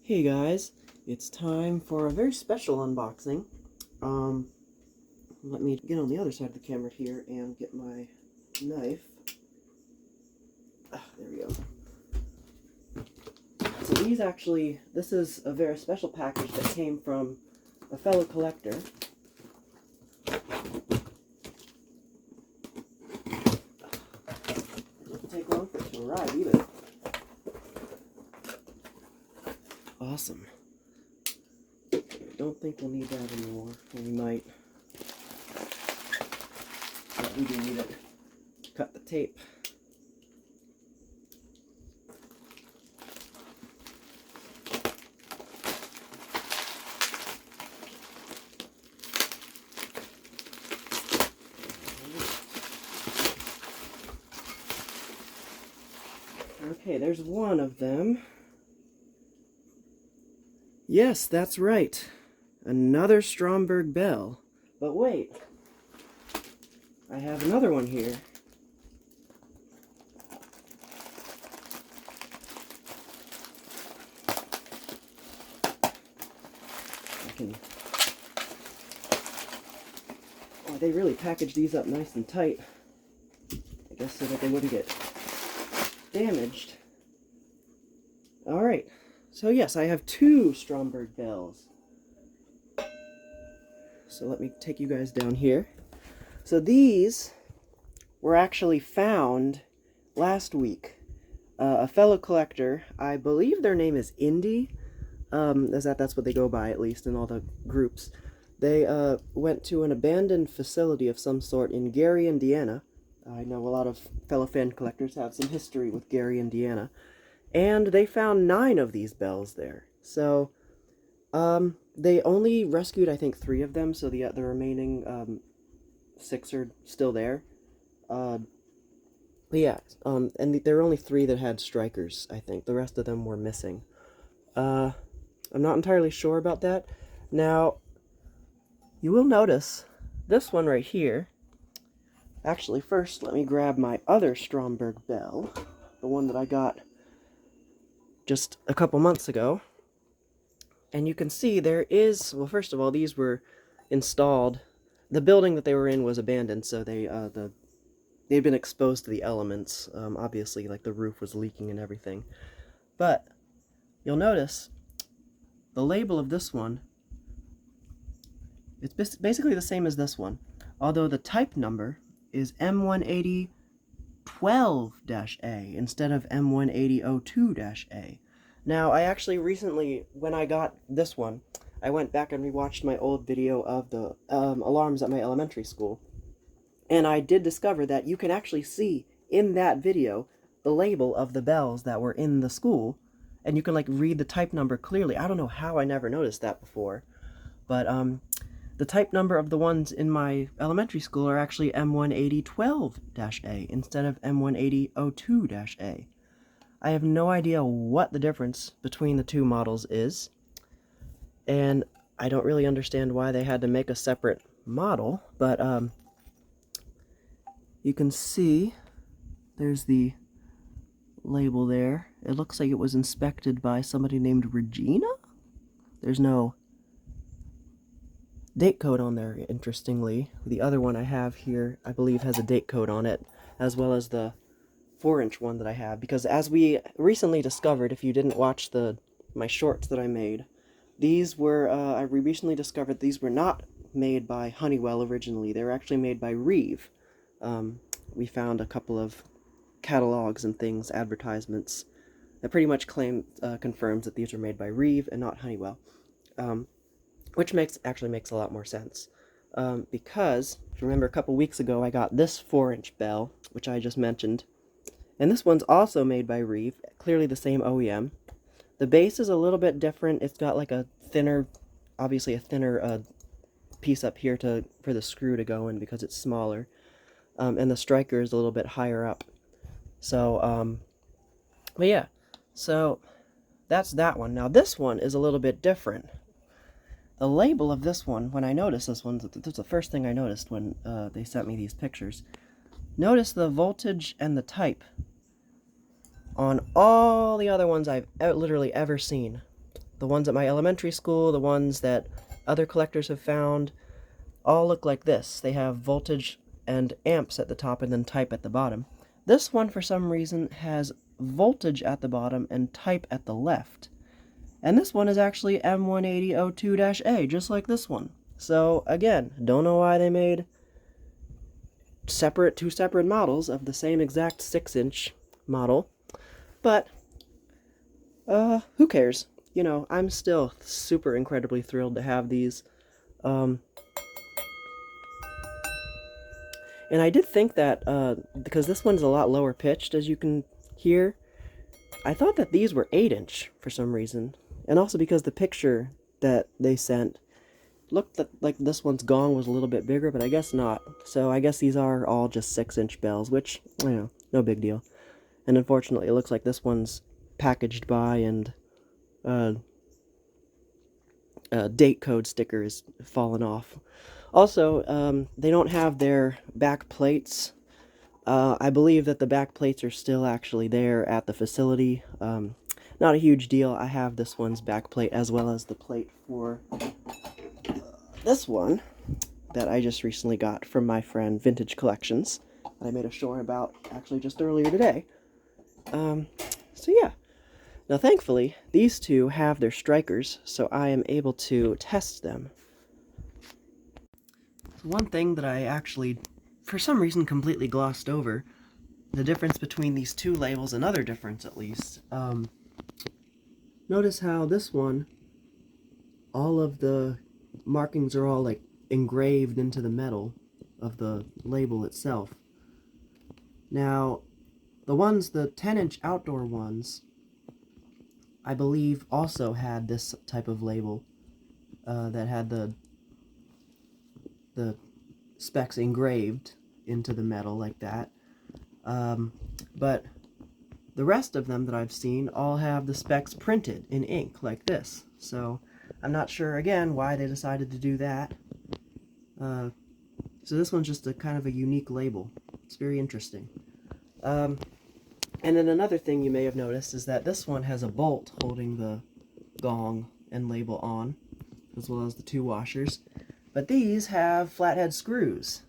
Hey guys, it's time for a very special unboxing. Let me get on the other side of the camera here and get my knife. There we go. So this is a very special package that came from a fellow collector. It doesn't take long for it to arrive either. Awesome. I don't think we'll need that anymore. Well, we might. But we do need it. Cut the tape. Okay, there's one of them. Yes, that's right. Another Stromberg bell. But wait. I have another one here. Oh, they really packaged these up nice and tight. I guess so that they wouldn't get damaged. Alright. So yes, I have two Stromberg bells. So let me take you guys down here. So these were actually found last week. A fellow collector, I believe their name is Indy, that's what they go by, at least in all the groups. They went to an abandoned facility of some sort in Gary, Indiana. I know a lot of fellow fan collectors have some history with Gary, Indiana. And they found 9 of these bells there. So, they only rescued, I think, 3 of them, so the remaining 6 are still there. But yeah, and there were only 3 that had strikers, I think. The rest of them were missing. I'm not entirely sure about that. Now, you will notice this one right here. Actually, first, let me grab my other Stromberg bell, the one that I got just a couple months ago. And you can see there is, well, first of all, these were installed. The building that they were in was abandoned, so they'd been exposed to the elements. Obviously, like the roof was leaking and everything. But you'll notice the label of this one, it's basically the same as this one, although the type number is M18012-A instead of M18002-A. Now, I actually recently, when I got this one, I went back and rewatched my old video of the alarms at my elementary school, and I did discover that you can actually see in that video the label of the bells that were in the school, and you can like read the type number clearly. I don't know how I never noticed that before, but the type number of the ones in my elementary school are actually M18012-A instead of M18002-A. I have no idea what the difference between the two models is, and I don't really understand why they had to make a separate model, but you can see there's the label there. It looks like it was inspected by somebody named Regina? There's no date code on there, interestingly. The other one I have here, I believe, has a date code on it, as well as the 4-inch one that I have, because as we recently discovered, if you didn't watch my shorts that I made, these were, I recently discovered these were not made by Honeywell originally. They were actually made by Reeve. We found a couple of catalogs and things, advertisements, that pretty much confirms that these were made by Reeve and not Honeywell. Which actually makes a lot more sense. Because, if you remember a couple weeks ago, I got this 4-inch bell, which I just mentioned. And this one's also made by Reeve, clearly the same OEM. The base is a little bit different. It's got like obviously a thinner piece up here for the screw to go in because it's smaller. And the striker is a little bit higher up. So, but yeah. So, that's that one. Now, this one is a little bit different. The label of this one, when I noticed this one, this was the first thing I noticed when they sent me these pictures. Notice the voltage and the type on all the other ones I've literally ever seen. the ones at my elementary school, the ones that other collectors have found, all look like this. They have voltage and amps at the top and then type at the bottom. This one, for some reason, has voltage at the bottom and type at the left. And this one is actually M18002-A, just like this one. So, again, don't know why they made two separate models of the same exact 6-inch model. But, who cares? You know, I'm still super incredibly thrilled to have these. And I did think that, because this one's a lot lower pitched, as you can hear, I thought that these were 8-inch for some reason. And also because the picture that they sent looked like this one's gong was a little bit bigger, but I guess not. So I guess these are all just 6-inch bells, which, you know, no big deal. And unfortunately, it looks like this one's packaged by and date code sticker is fallen off. Also, they don't have their back plates. I believe that the back plates are still actually there at the facility. Not a huge deal. I have this one's back plate as well as the plate for this one that I just recently got from my friend Vintage Collections that I made a short about actually just earlier today. So yeah. Now thankfully, these two have their strikers, so I am able to test them. So one thing that I actually, for some reason, completely glossed over, the difference between these two labels, another difference at least, notice how this one, all of the markings are all like engraved into the metal of the label itself. Now, the 10-inch outdoor ones, I believe also had this type of label that had the specs engraved into the metal like that. But the rest of them that I've seen all have the specs printed in ink like this. So I'm not sure, again, why they decided to do that. So this one's just a kind of a unique label. It's very interesting. And then another thing you may have noticed is that this one has a bolt holding the gong and label on, as well as the two washers. But these have flathead screws.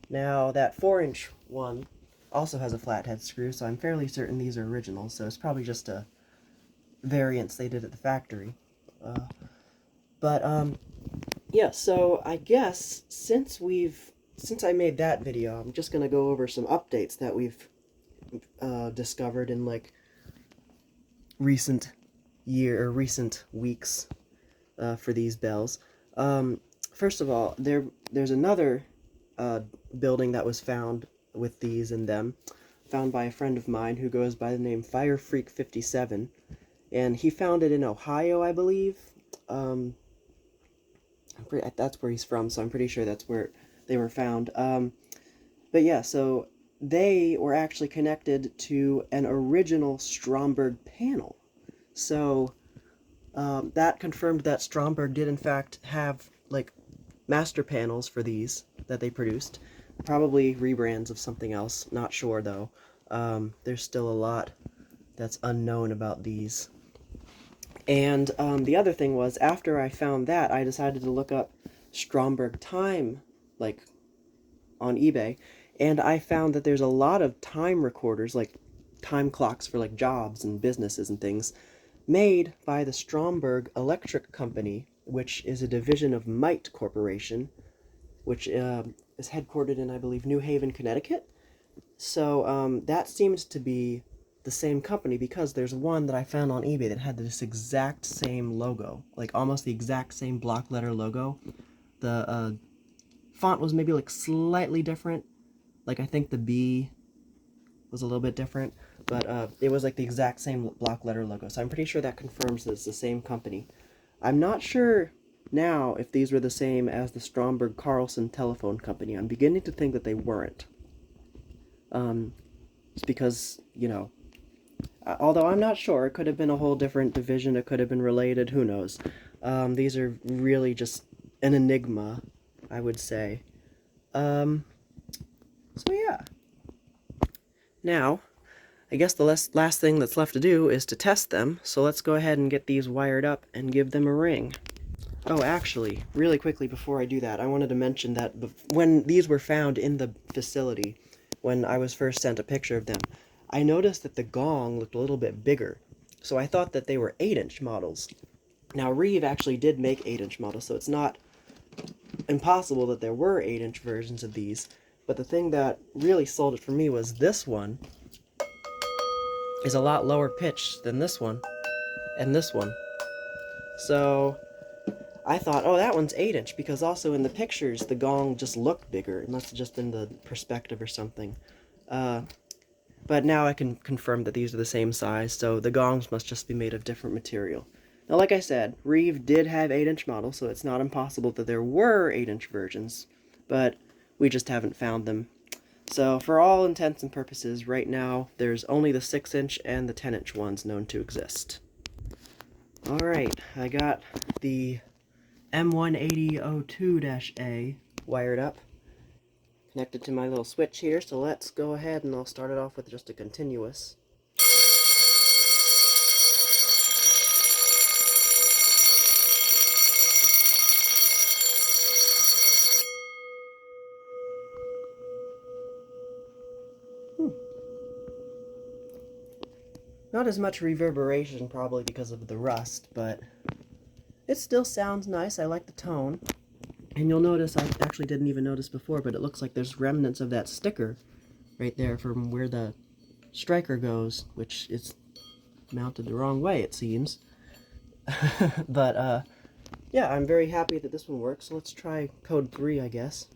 Now, that 4-inch one also has a flathead screw, so I'm fairly certain these are original, so it's probably just a variance they did at the factory. Yeah, so I guess since I made that video, I'm just going to go over some updates that we've discovered in like recent weeks for these bells. First of all, there's another building that was found with these in them, found by a friend of mine who goes by the name Fire Freak 57, and he found it in Ohio, I believe. That's where he's from, so I'm pretty sure that's where they were found. But yeah, so they were actually connected to an original Stromberg panel. So that confirmed that Stromberg did in fact have like master panels for these that they produced. Probably rebrands of something else, not sure though. There's still a lot that's unknown about these. And the other thing was, after I found that, I decided to look up Stromberg time, like, on eBay, and I found that there's a lot of time recorders, like time clocks for like jobs and businesses and things, made by the Stromberg-Electrical Co, which is a division of MITE Corporation, which is headquartered in, I believe, New Haven, Connecticut. So that seems to be the same company, because there's one that I found on eBay that had this exact same logo, like almost the exact same block letter logo. The font was maybe like slightly different, like I think the B was a little bit different, but it was like the exact same block letter logo, so I'm pretty sure that confirms that it's the same company. I'm not sure now if these were the same as the Stromberg-Carlson Telephone Company. I'm beginning to think that they weren't. It's because, you know, although I'm not sure, it could have been a whole different division, it could have been related, who knows. These are really just an enigma, I would say. So yeah. Now, I guess the last thing that's left to do is to test them, so let's go ahead and get these wired up and give them a ring. Oh, actually, really quickly before I do that, I wanted to mention that when these were found in the facility, when I was first sent a picture of them, I noticed that the gong looked a little bit bigger, so I thought that they were 8-inch models. Now, Reeve actually did make 8-inch models, so it's not impossible that there were 8-inch versions of these, but the thing that really sold it for me was this one is a lot lower pitched than this one and this one. So I thought, oh, that one's 8-inch, because also in the pictures the gong just looked bigger. It must have just been the perspective or something. But now I can confirm that these are the same size, so the gongs must just be made of different material. Now, like I said, Reeve did have 8-inch models, so it's not impossible that there were 8-inch versions, but we just haven't found them. So for all intents and purposes, right now, there's only the 6-inch and the 10-inch ones known to exist. Alright, I got the M18002-A wired up, connected to my little switch here, so let's go ahead and I'll start it off with just a continuous. Not as much reverberation, probably because of the rust, but it still sounds nice. I like the tone. And you'll notice, I actually didn't even notice before, but it looks like there's remnants of that sticker right there from where the striker goes, which is mounted the wrong way, it seems. But, yeah, I'm very happy that this one works, so let's try code 3, I guess.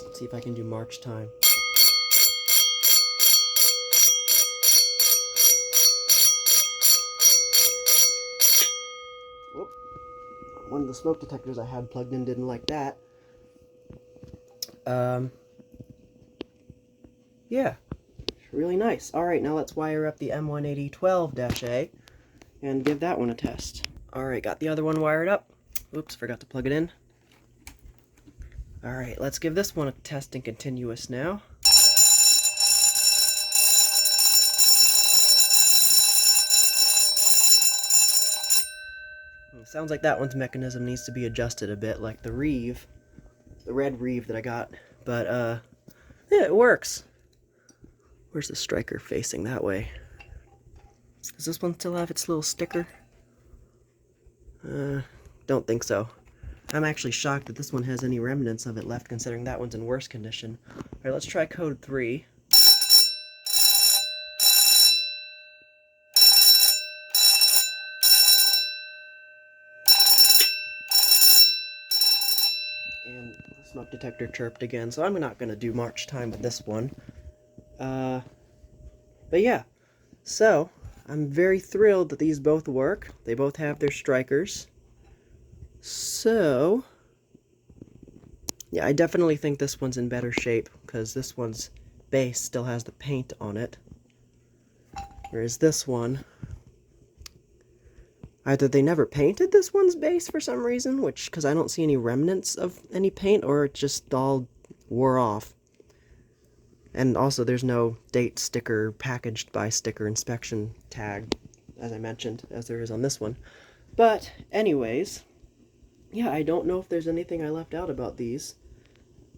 Let's see if I can do march time. Whoop. One of the smoke detectors I had plugged in didn't like that. Yeah, really nice. Alright, now let's wire up the M18012-A and give that one a test. Alright, got the other one wired up. Oops, forgot to plug it in. Alright, let's give this one a test in continuous now. It sounds like that one's mechanism needs to be adjusted a bit, like the Reeve, the red Reeve that I got. But, yeah, it works. Where's the striker facing that way? Does this one still have its little sticker? Don't think so. I'm actually shocked that this one has any remnants of it left, considering that one's in worse condition. Alright, let's try code 3. And the smoke detector chirped again, so I'm not going to do march time with this one. But yeah, so I'm very thrilled that these both work. They both have their strikers. So, yeah, I definitely think this one's in better shape, because this one's base still has the paint on it. Whereas this one, either they never painted this one's base for some reason, because I don't see any remnants of any paint, or it just all wore off. And also there's no date sticker packaged by sticker inspection tag, as I mentioned, as there is on this one. But anyways, yeah, I don't know if there's anything I left out about these.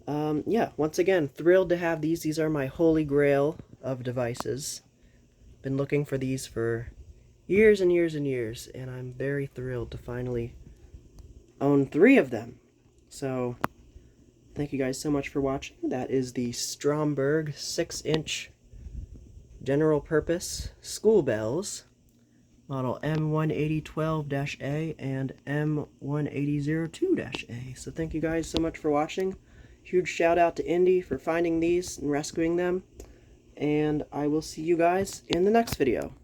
Yeah, once again, thrilled to have these. These are my holy grail of devices. Been looking for these for years and years and years, and I'm very thrilled to finally own 3 of them. So, thank you guys so much for watching. That is the Stromberg 6-inch general purpose school bells, model M18012-A and M18002-A. So thank you guys so much for watching. Huge shout out to Indy for finding these and rescuing them. And I will see you guys in the next video.